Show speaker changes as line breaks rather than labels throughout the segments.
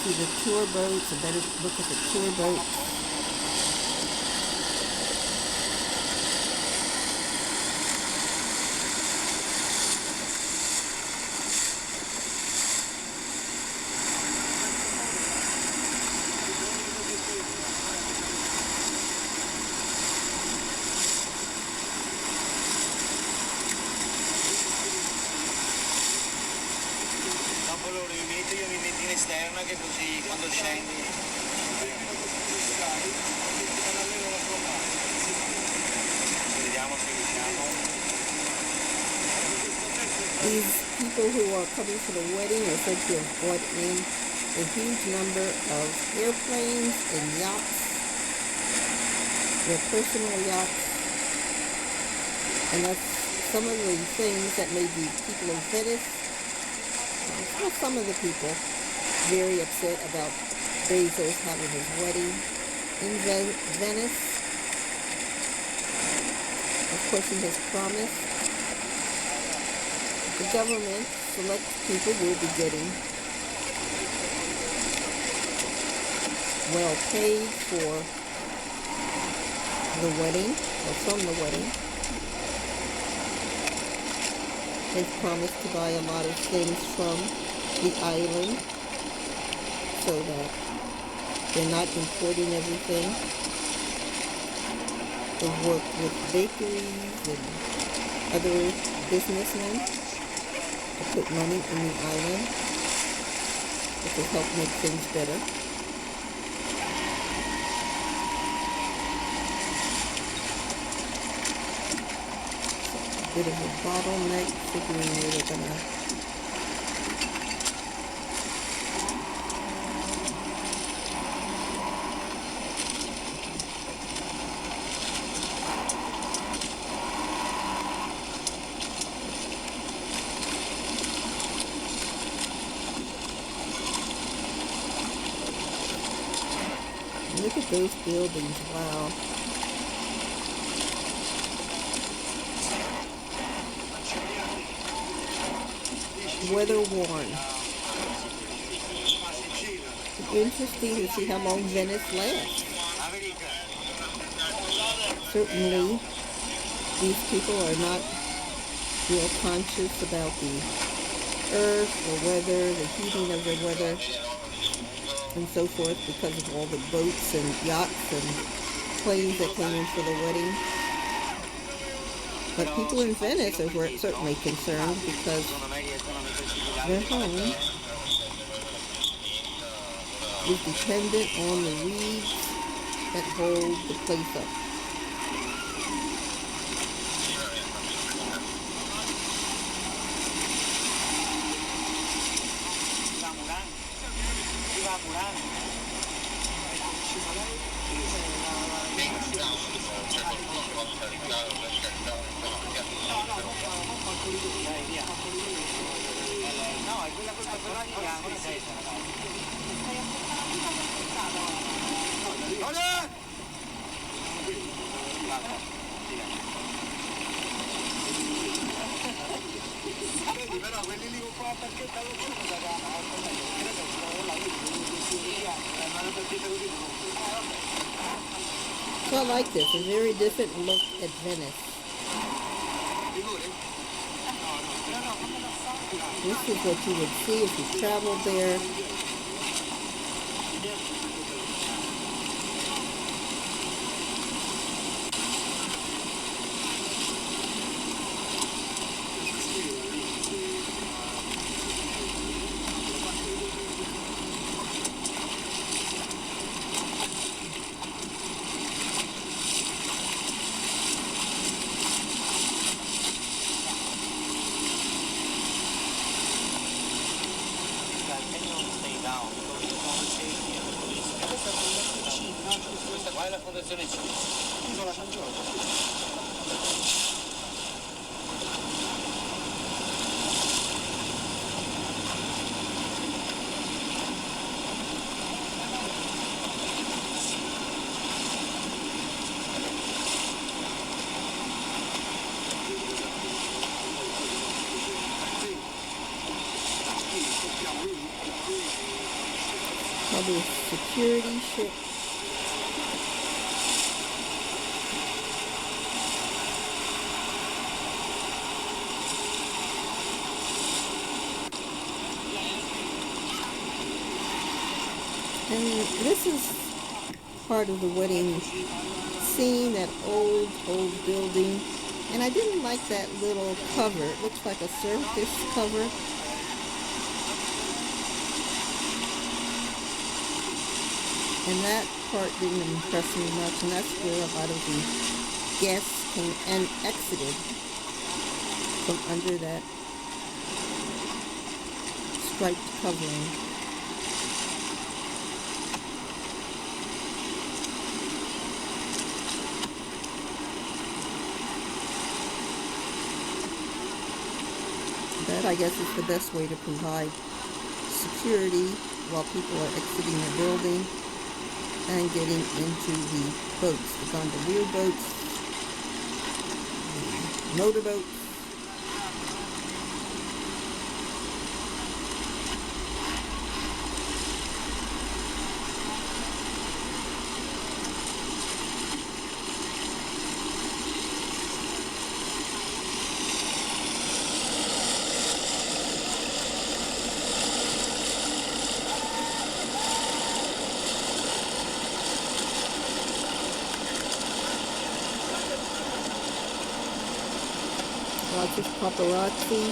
see the tour boats, a better look at the tour boats.
Dopo lo rimetti, io mi metto in esterna che così quando scendi. Vediamo se riusciamo.
These people who are coming to the wedding are said to have brought in a huge number of airplanes and yachts, their personal yachts, and that's some of the things that made the people of Venice, well, some of the people, very upset about Bezos having his wedding in Venice. Of course, he has promised the government, select people will be getting well paid for the wedding, or from the wedding. They've promised to buy a lot of things from the island so that they're not importing everything. They've worked with bakeries and other businessmen to put money in the island, which will help make things better. A bit of a bottleneck, figuring where they're gonna look at those buildings, wow. Weather worn. Interesting to see how long Venice lasts. Certainly, these people are not real conscious about the earth, the weather, the heating of the weather, and so forth, because of all the boats and yachts and planes that came in for the wedding. But people in Venice are certainly concerned because their home is dependent on the reeds that hold the place up.
Però quelli lì qua perché stanno giù
So I like this, a very different look at Venice. This is what you would see if you traveled there.
Questa qua è la fondazione Isola San Giorgio.
Probably a security ship. And this is part of the wedding scene, that old building. And I didn't like that little cover. It looks like a circus cover. And that part didn't impress me much. And that's where a lot of the guests came and exited from under that striped covering. That, I guess, is the best way to provide security while people are exiting the building and getting into the boats, the gondolier boats, the motorboats. Lots of paparazzi.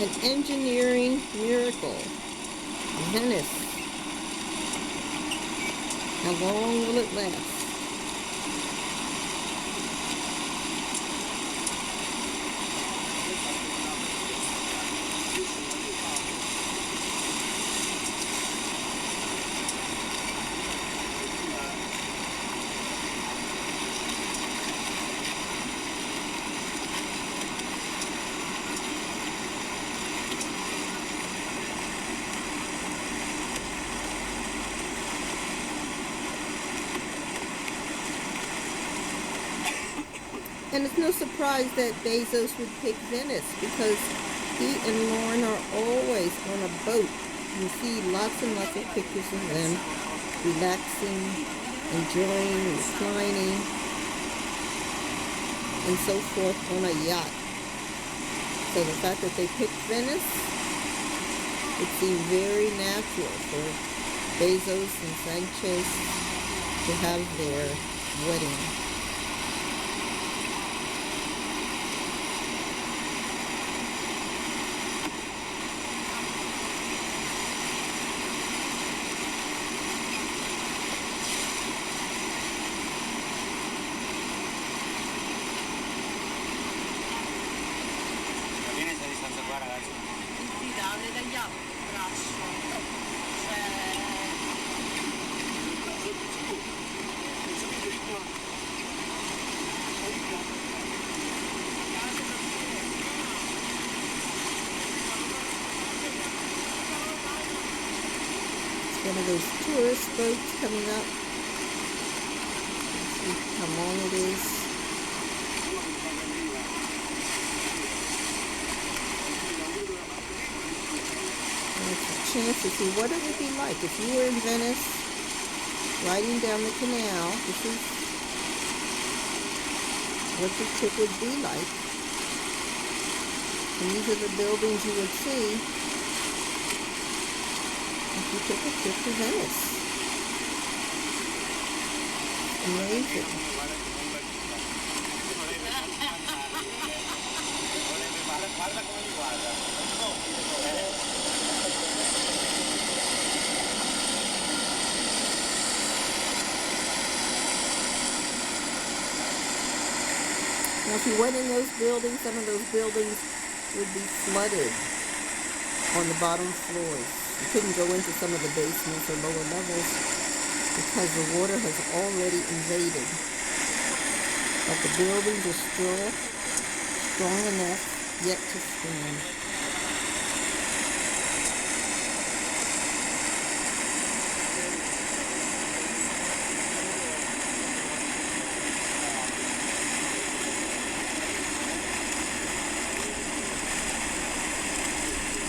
An engineering miracle. Venice. How long will it last? And it's no surprise that Bezos would pick Venice, because he and Lauren are always on a boat. You see lots and lots of pictures of them relaxing, enjoying, reclining, and so forth on a yacht. So the fact that they picked Venice, it seemed very natural for Bezos and Sanchez to have their wedding.
Viene sta distanza qua ragazzi.
Ti dà, le tagliamo il braccio.
It's one of those tourist boats coming up. See how long it is. And it's a chance to see what it would be like if you were in Venice, riding down the canal. This is what your trip would be like. And these are the buildings you would see if you took a trip to Venice. Amazing.
Guarda come li guarda.
Now, if you went in those buildings, some of those buildings would be flooded on the bottom floors. You couldn't go into some of the basements or lower levels because the water has already invaded. But the buildings are still strong enough yet to stand.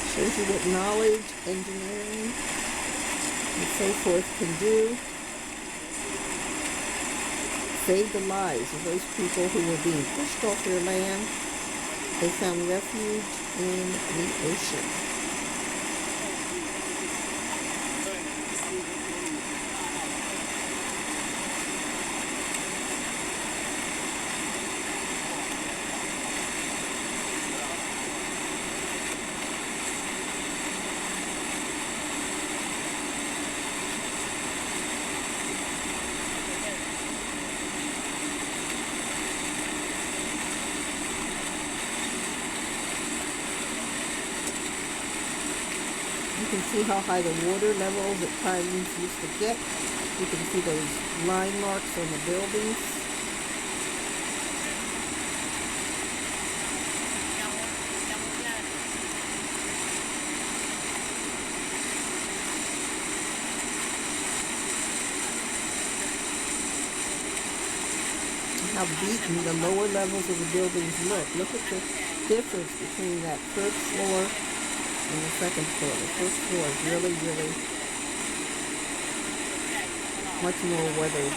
Shows you what knowledge, engineering, and so forth can do. Save the lives of those people who were being pushed off their land. They found refuge in the ocean. You can see how high the water levels at times used to get. You can see those line marks on the buildings. How beaten the lower levels of the buildings look. Look at the difference between that first floor and the second floor. The first floor is really, really much more weathered.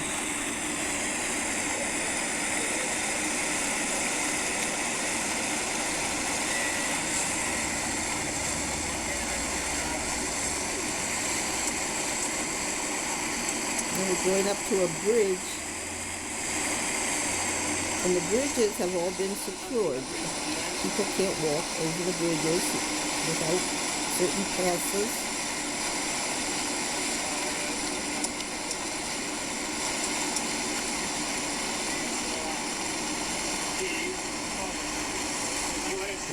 And we're going up to a bridge, and the bridges have all been secured. People can't walk over the bridges without certain passes.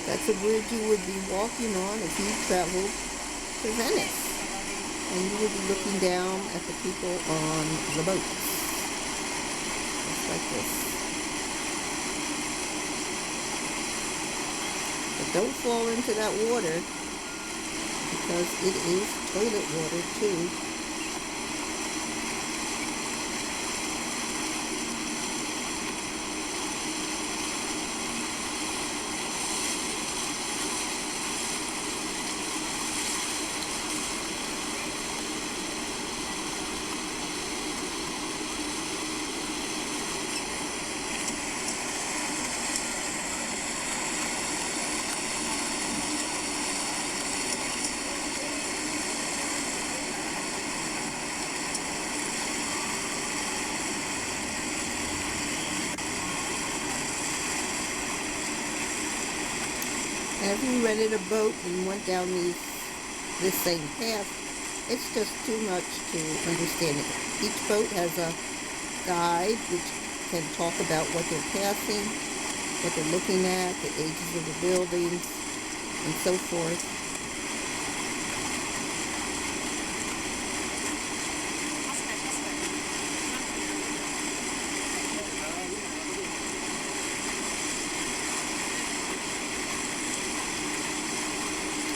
That's a bridge you would be walking on if you traveled to Venice. And you would be looking down at the people on the boats. Just like this. But don't fall into that water, because it is toilet water too. if you rented a boat and went down this same path, it's just too much to understand it. Each boat has a guide which can talk about what they're passing, what they're looking at, the ages of the buildings, and so forth.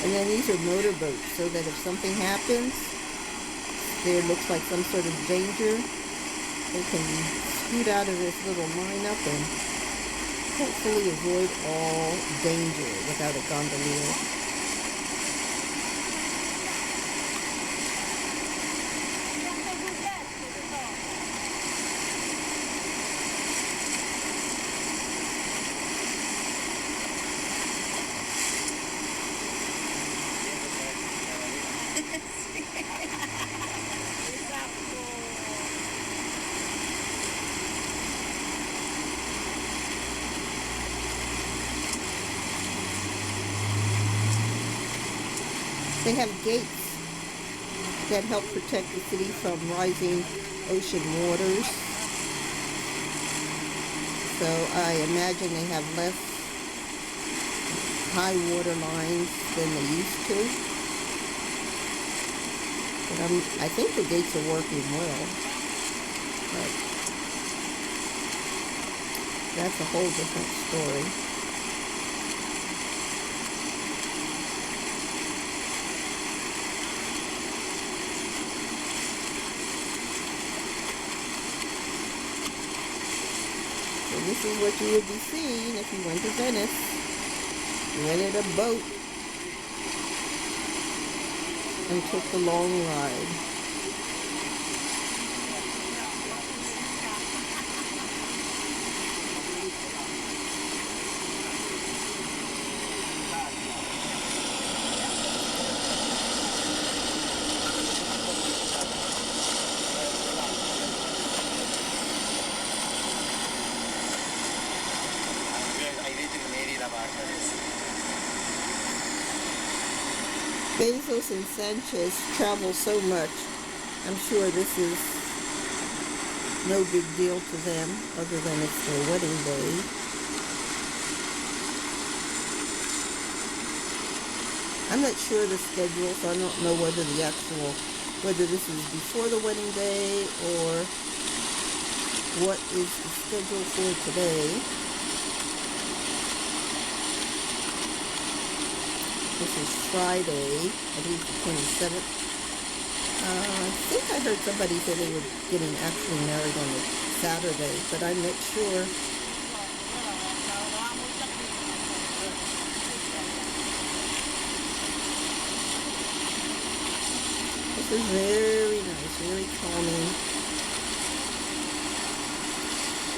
And then these are motorboats, so that if something happens, there looks like some sort of danger, they can scoot out of this little lineup and hopefully avoid all danger without a gondolier. They have gates that help protect the city from rising ocean waters. So I imagine they have less high water lines than they used to. But I think the gates are working well. But that's a whole different story. This is what you would be seeing if you went to Venice. You rented a boat and took the long ride. Bezos and Sanchez travel so much, I'm sure this is no big deal to them, other than it's their wedding day. I'm not sure the schedule, so I don't know whether this is before the wedding day or what is the schedule for today. This is Friday, I believe the 27th. I think I heard somebody say they were getting actually married on a Saturday, but I'm not sure. This is very nice, very calming.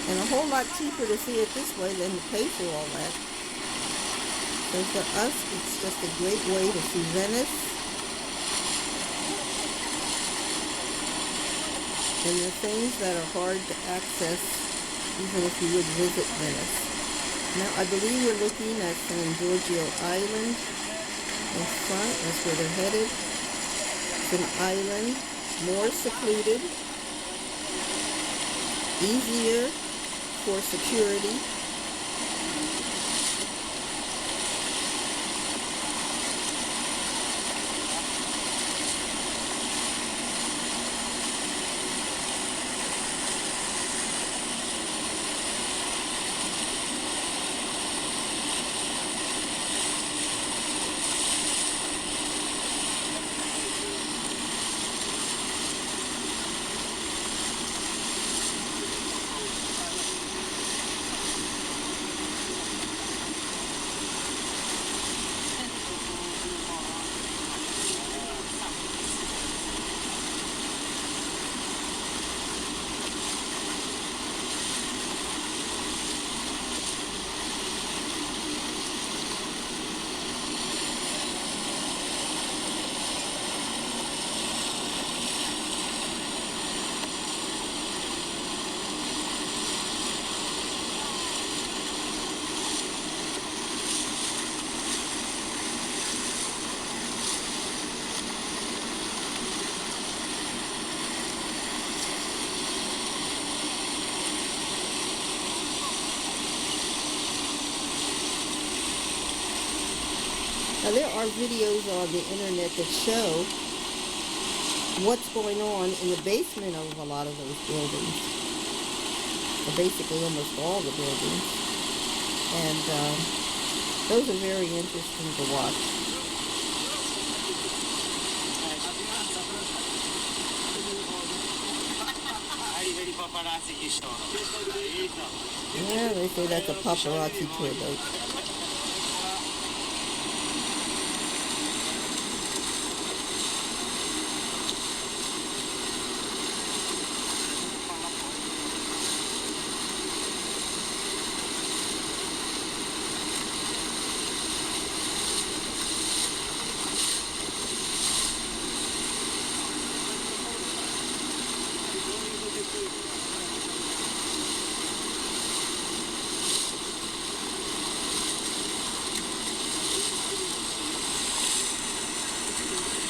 And a whole lot cheaper to see it this way than to pay for all that. So for us, it's just a great way to see Venice and the things that are hard to access even if you would visit Venice. Now, I believe we're looking at San Giorgio Island in front. That's where they're headed. It's an island, more secluded, easier for security. Now there are videos on the internet that show what's going on in the basement of a lot of those buildings, or basically almost all the buildings, and those are very interesting to watch.
Vedi i paparazzi chi sono.
Yeah, they say that's a paparazzi tour boat.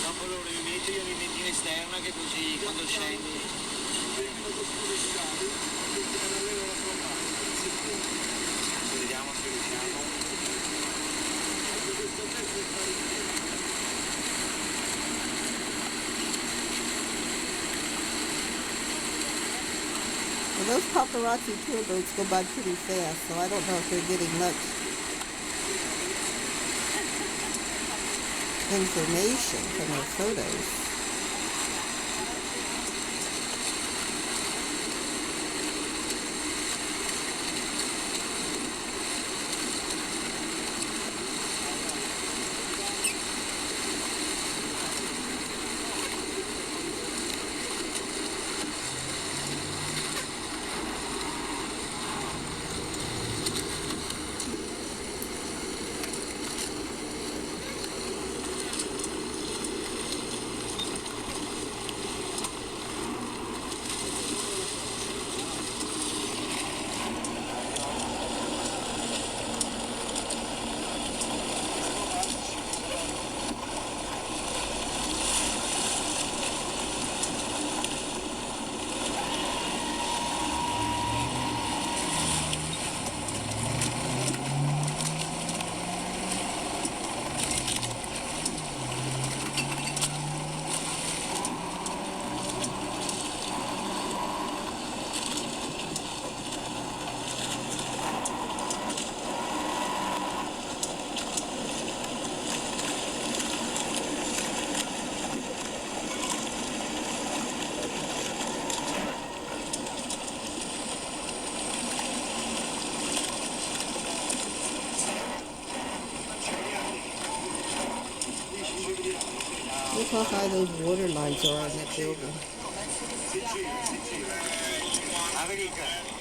Dopo loro io mi metto in esterna che così quando scendi. Vediamo se riusciamo.
Well, those paparazzi tour boats go by pretty fast, so I don't know if they're getting much information from their photos. Look how high those water lines are on that building.
America.